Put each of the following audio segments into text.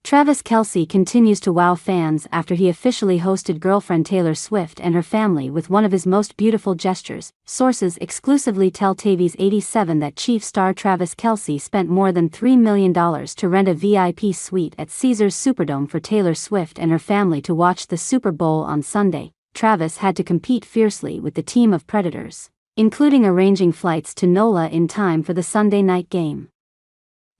Travis Kelce continues to wow fans after he officially hosted girlfriend Taylor Swift and her family with one of his most beautiful gestures. Sources exclusively tell TV's 87 that Chiefs star Travis Kelce spent more than $3 million to rent a VIP suite at Caesars Superdome for Taylor Swift and her family to watch the Super Bowl on Sunday. Travis had to compete fiercely with the team of predators, including arranging flights to NOLA in time for the Sunday night game.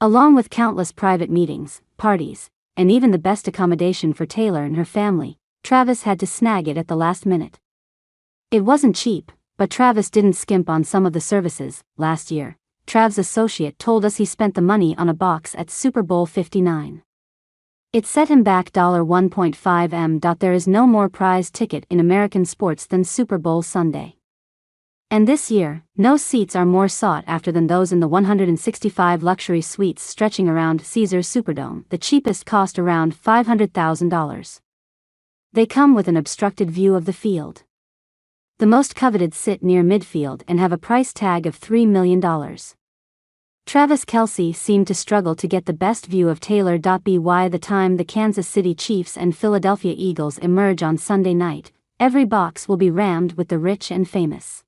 Along with countless private meetings, parties, and even the best accommodation for Taylor and her family, Travis had to snag it at the last minute. It wasn't cheap, but Travis didn't skimp on some of the services. Last year, Trav's associate told us he spent the money on a box at Super Bowl 59. It set him back $1.5 million. There is no more prize ticket in American sports than Super Bowl Sunday. And this year, no seats are more sought after than those in the 165 luxury suites stretching around Caesars Superdome. The cheapest cost around $500,000. They come with an obstructed view of the field. The most coveted sit near midfield and have a price tag of $3 million. Travis Kelce seemed to struggle to get the best view of Taylor. By the time the Kansas City Chiefs and Philadelphia Eagles emerge on Sunday night, every box will be rammed with the rich and famous.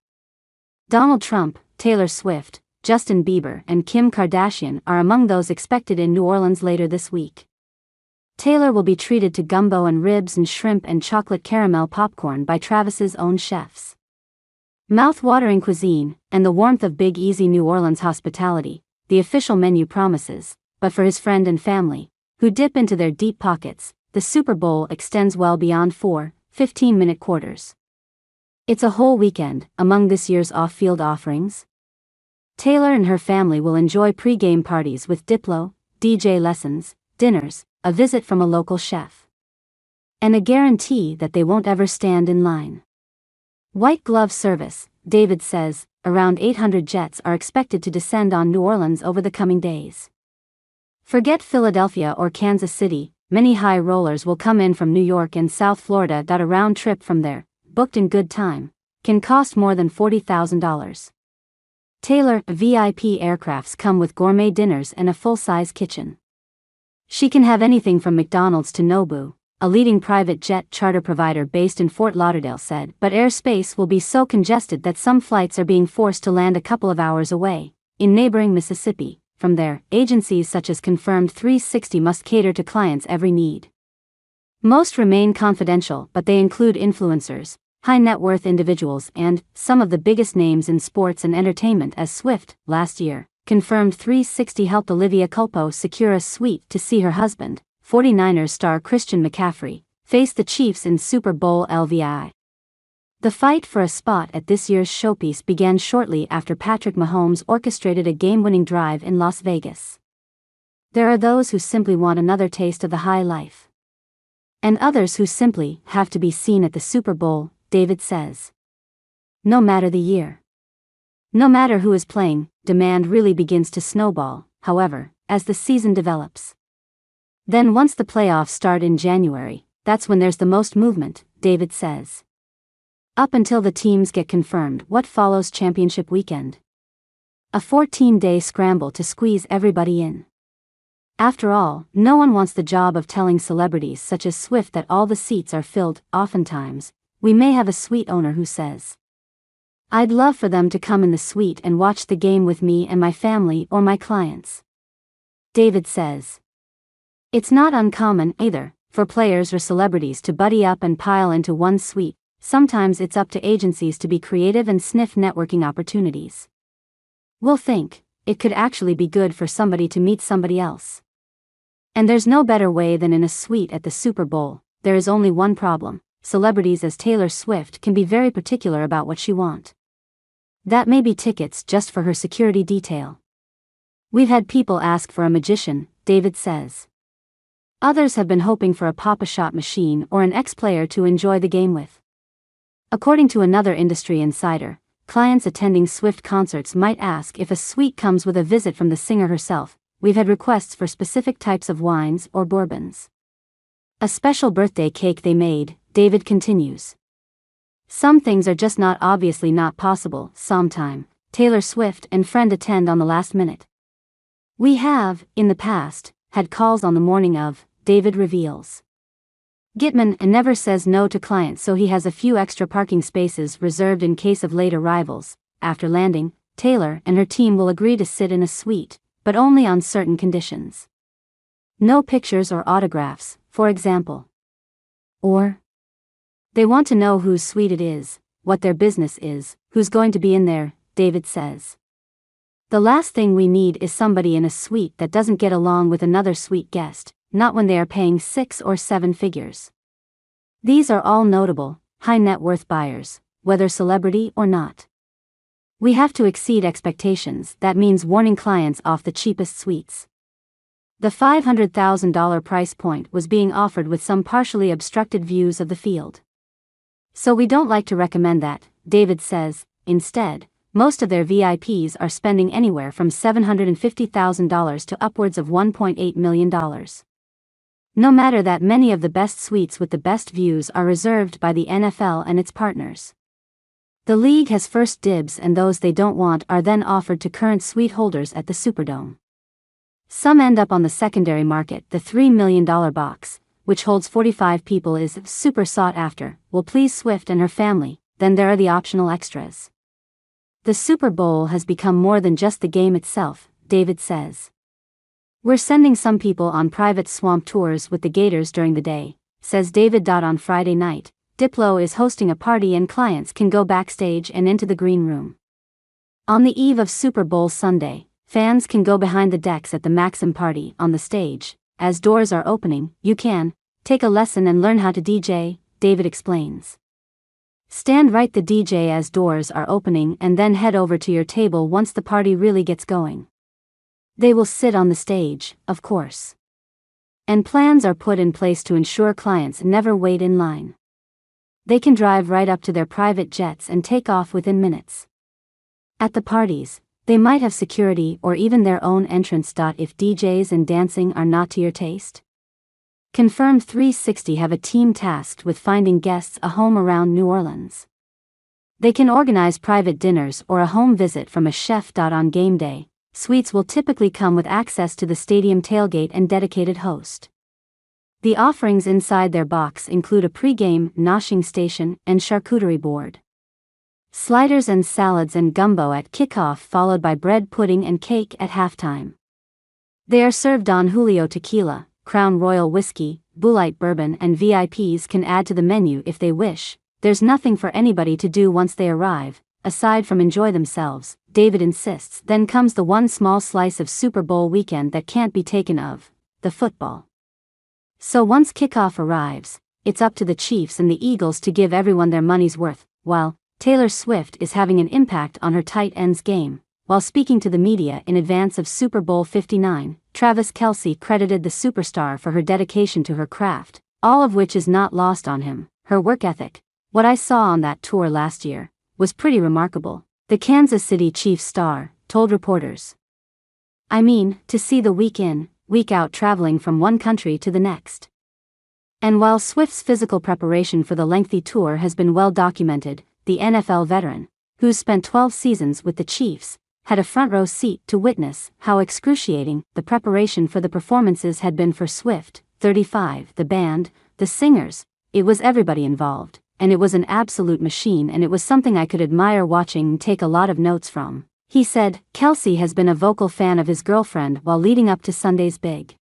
Donald Trump, Taylor Swift, Justin Bieber and Kim Kardashian are among those expected in New Orleans later this week. Taylor will be treated to gumbo and ribs and shrimp and chocolate caramel popcorn by Travis's own chefs. Mouth-watering cuisine, and the warmth of Big Easy New Orleans hospitality, the official menu promises, but for his friend and family, who dip into their deep pockets, the Super Bowl extends well beyond 4 15-minute quarters. It's a whole weekend. Among this year's off-field offerings, Taylor and her family will enjoy pre-game parties with Diplo, DJ lessons, dinners, a visit from a local chef, and a guarantee that they won't ever stand in line. White glove service, David says. Around 800 jets are expected to descend on New Orleans over the coming days. Forget Philadelphia or Kansas City, many high rollers will come in from New York and South Florida. A round trip from there, booked in good time, can cost more than $40,000. Taylor VIP aircrafts come with gourmet dinners and a full-size kitchen. She can have anything from McDonald's to Nobu, a leading private jet charter provider based in Fort Lauderdale said, but airspace will be so congested that some flights are being forced to land a couple of hours away, in neighboring Mississippi. From there, agencies such as Confirmed 360 must cater to clients' every need. Most remain confidential, but they include influencers, high-net-worth individuals and some of the biggest names in sports and entertainment as Swift. Last year, Confirmed 360 helped Olivia Culpo secure a suite to see her husband, 49ers star Christian McCaffrey, face the Chiefs in Super Bowl LVI. The fight for a spot at this year's showpiece began shortly after Patrick Mahomes orchestrated a game-winning drive in Las Vegas. There are those who simply want another taste of the high life, and others who simply have to be seen at the Super Bowl, David says. No matter the year, no matter who is playing, demand really begins to snowball, however, as the season develops. Then once the playoffs start in January, that's when there's the most movement, David says. Up until the teams get confirmed, what follows championship weekend? A 14-day scramble to squeeze everybody in. After all, no one wants the job of telling celebrities such as Swift that all the seats are filled. Oftentimes, we may have a suite owner who says, I'd love for them to come in the suite and watch the game with me and my family or my clients. David says. It's not uncommon, either, for players or celebrities to buddy up and pile into one suite. Sometimes it's up to agencies to be creative and sniff networking opportunities. We'll think, it could actually be good for somebody to meet somebody else. And there's no better way than in a suite at the Super Bowl. There is only one problem. Celebrities as Taylor Swift can be very particular about what she wants. That may be tickets just for her security detail. We've had people ask for a magician, David says. Others have been hoping for a Pop-A-Shot machine or an ex-player to enjoy the game with. According to another industry insider, clients attending Swift concerts might ask if a suite comes with a visit from the singer herself. We've had requests for specific types of wines or bourbons. A special birthday cake they made, David continues. Some things are just obviously not possible. Sometime, Taylor Swift and friend attend on the last minute. We have, in the past, had calls on the morning of, David reveals. Gitman never says no to clients, so he has a few extra parking spaces reserved in case of late arrivals. After landing, Taylor and her team will agree to sit in a suite, but only on certain conditions. No pictures or autographs, for example. Or they want to know whose suite it is, what their business is, who's going to be in there, David says. The last thing we need is somebody in a suite that doesn't get along with another suite guest, not when they are paying 6 or 7 figures. These are all notable, high net worth buyers, whether celebrity or not. We have to exceed expectations. That means warning clients off the cheapest suites. The $500,000 price point was being offered with some partially obstructed views of the field. So we don't like to recommend that, David says. Instead, most of their VIPs are spending anywhere from $750,000 to upwards of $1.8 million. No matter that, many of the best suites with the best views are reserved by the NFL and its partners. The league has first dibs, and those they don't want are then offered to current suite holders at the Superdome. Some end up on the secondary market. The $3 million box, which holds 45 people, is super sought after, will please Swift and her family. Then there are the optional extras. The Super Bowl has become more than just the game itself, David says. We're sending some people on private swamp tours with the Gators during the day, says David. On Friday night, Diplo is hosting a party and clients can go backstage and into the green room. On the eve of Super Bowl Sunday, fans can go behind the decks at the Maxim party. On the stage, as doors are opening, you can take a lesson and learn how to DJ, David explains. Stand right the DJ as doors are opening and then head over to your table once the party really gets going. They will sit on the stage, of course. And plans are put in place to ensure clients never wait in line. They can drive right up to their private jets and take off within minutes. At the parties, they might have security or even their own entrance. If DJs and dancing are not to your taste? Confirmed 360 have a team tasked with finding guests a home around New Orleans. They can organize private dinners or a home visit from a chef. On game day, suites will typically come with access to the stadium tailgate and dedicated host. The offerings inside their box include a pre-game noshing station and charcuterie board. Sliders and salads and gumbo at kickoff, followed by bread pudding and cake at halftime. They are served Don Julio tequila, Crown Royal whiskey, Bullite bourbon, and VIPs can add to the menu if they wish. There's nothing for anybody to do once they arrive, aside from enjoy themselves, David insists. Then comes the one small slice of Super Bowl weekend that can't be taken of, the football. So once kickoff arrives, it's up to the Chiefs and the Eagles to give everyone their money's worth, while Taylor Swift is having an impact on her tight ends game. While speaking to the media in advance of Super Bowl 59, Travis Kelce credited the superstar for her dedication to her craft, all of which is not lost on him. Her work ethic, what I saw on that tour last year, was pretty remarkable, the Kansas City Chiefs star told reporters. I mean, to see the week in, week out traveling from one country to the next. And while Swift's physical preparation for the lengthy tour has been well documented, the NFL veteran, who's spent 12 seasons with the Chiefs, had a front row seat to witness how excruciating the preparation for the performances had been for Swift, 35, the band, the singers. It was everybody involved, and it was an absolute machine, and it was something I could admire watching and take a lot of notes from. He said. Kelce has been a vocal fan of his girlfriend while leading up to Sunday's big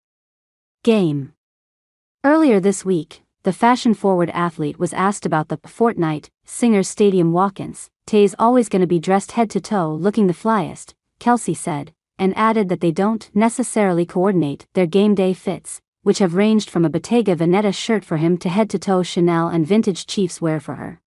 game. Earlier this week, the fashion-forward athlete was asked about the Fortnite Singers Stadium walk-ins. Tay's always gonna be dressed head to toe looking the flyest, Kelce said, and added that they don't necessarily coordinate their game day fits, which have ranged from a Bottega Veneta shirt for him to head to toe Chanel and vintage Chiefs wear for her.